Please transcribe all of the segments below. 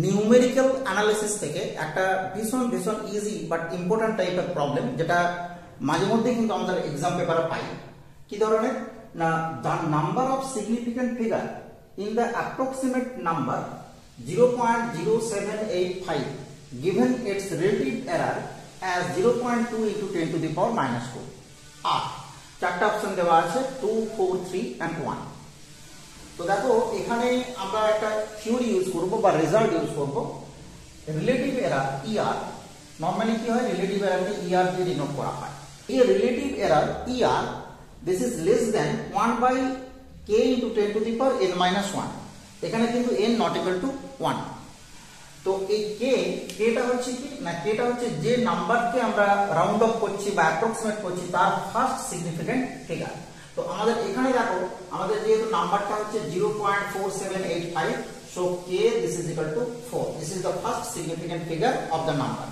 Numerical analysis থেকে একটা ভীষণ ভীষণ ইজি বাট ইম্পর্টেন্ট টাইপের প্রবলেম, যেটা মাঝে মধ্যে কিন্তু আমাদের এক্সাম পেপারে পাই। কি ধরনের না, the number of significant figure in the approximate number 0.0785 given its relative error as 0.2 into 10 to the power minus 2 আর চারটা অপশন দেওয়া আছে 2, 4, 3 and 1। তো দেখো এখানে আমরা একটা থিওরি ইউজ করব বা রেজাল্ট ইউজ করব। রিলেটিভ এরার ইআর, নরমালি কি হয়, রিলেটিভ এরারকে ইআর দিয়ে ডিনোট করা হয়। এই relative error ER this is less than 1/k into 10 to the power n minus 1। এখানে কিন্তু n not equal to 1। তো এই কেটা হচ্ছে কি না, কেটা হচ্ছে যে নাম্বারকে আমরা রাউন্ড অফ করছি বা অ্যাপ্রক্সিমেট করছি তার ফার্স্ট সিগনিফিক্যান্ট ফিগার। তো আমাদের এখানে দেখো আমাদের যেহেতু নাম্বারটা হচ্ছে 0.4785, so k this is equal to 4, this is the first significant figure of the number।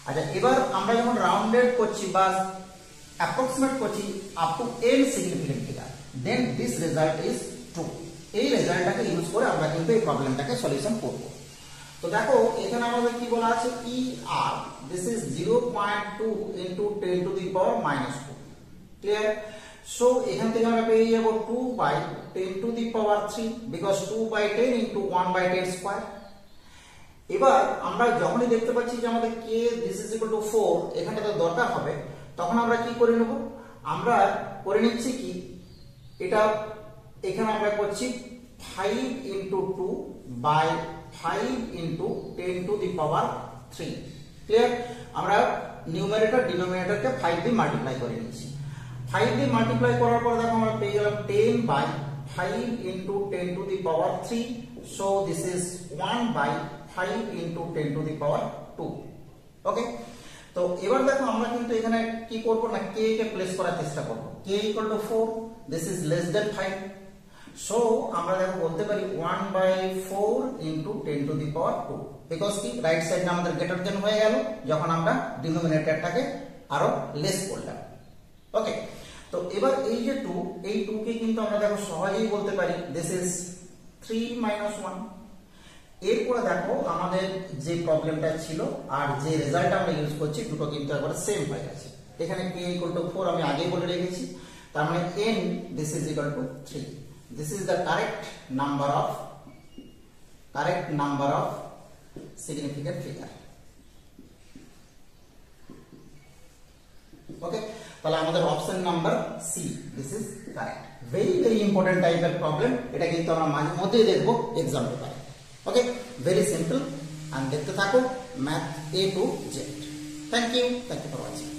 আচ্ছা, এবার আমরা যখন রাউন্ডেড করছি বা অ্যাপ্রক্সিমেট করছি up to n significant figure, then this result is true. এই রেজাল্টটাকে ইউজ করে আমরা কিন্তু এই প্রবলেমটাকে সলিউশন করব। তো দেখো এখানে আমাদের কি বলা আছে, ER this is 0.2 into 10 to the power minus 2। Clear? So এখান থেকে আমরা পেয়ে যাব 2/10 to the power 3 because 2/10 into 1/10 square. এবার আমরা যখনই দেখতে পাচ্ছি যে আমাদের k this is equal to 4 এখানে তো দরকার হবে, তখন আমরা কি করে নেব, আমরা করে নিচ্ছি কি, এটা এখানে আমরা করছি 5 into 2 by 5 into 10 to the power 3। Clear? আমরা নিউমারেটর ডিনোমিনেটরকে 5 দিয়ে মাল্টিপ্লাই করে নিচ্ছি। 5 দিয়ে মাল্টিপ্লাই করার পর দেখো আমরা পেয়ে গেলাম 10/5 into 10 to the power 3, so this is 1/5 into 10 to the power 2। ওকে, তো এবার দেখো আমরা কিন্তু এখানে কি করব না, k কে প্লেস করার চেষ্টা করব। k equal to 4, this is less than 5, so আমরা দেখো বলতে পারি 1/4 into 10 to the power 2 because কি রাইট সাইডটা আমাদের গ্রেটার দেন হয়ে গেল যখন আমরা ডিনোমিনেটরটাকে আরো লেস করলাম। ওকে, তো এবার এই যে 2, এই 2 কে কিন্তু আমরা দেখো সহজেই বলতে পারি দিস ইজ 3 minus 1। এরপরে দেখো আমাদের যে প্রবলেমটা ছিল আর যে রেজাল্ট আমরা ইউজ করছি দুটো কিন্তু একবারে সেম হয়ে গেছে। এখানে k equal to 4 আমি আগেই বলে রেখেছি, তার মানে n this is equal to 3। This is the correct number of significant figure। ওকে, তাহলে আমাদের option number C this is correct. Very very important টাইপের প্রবলেম, এটা কিন্তু আমরা মাঝে মধ্যেই দেখবো এক্সাম পেপারে। ওকে, ভেরি সিম্পল, and দেখতে থাকো math A to Z। Thank you for watching.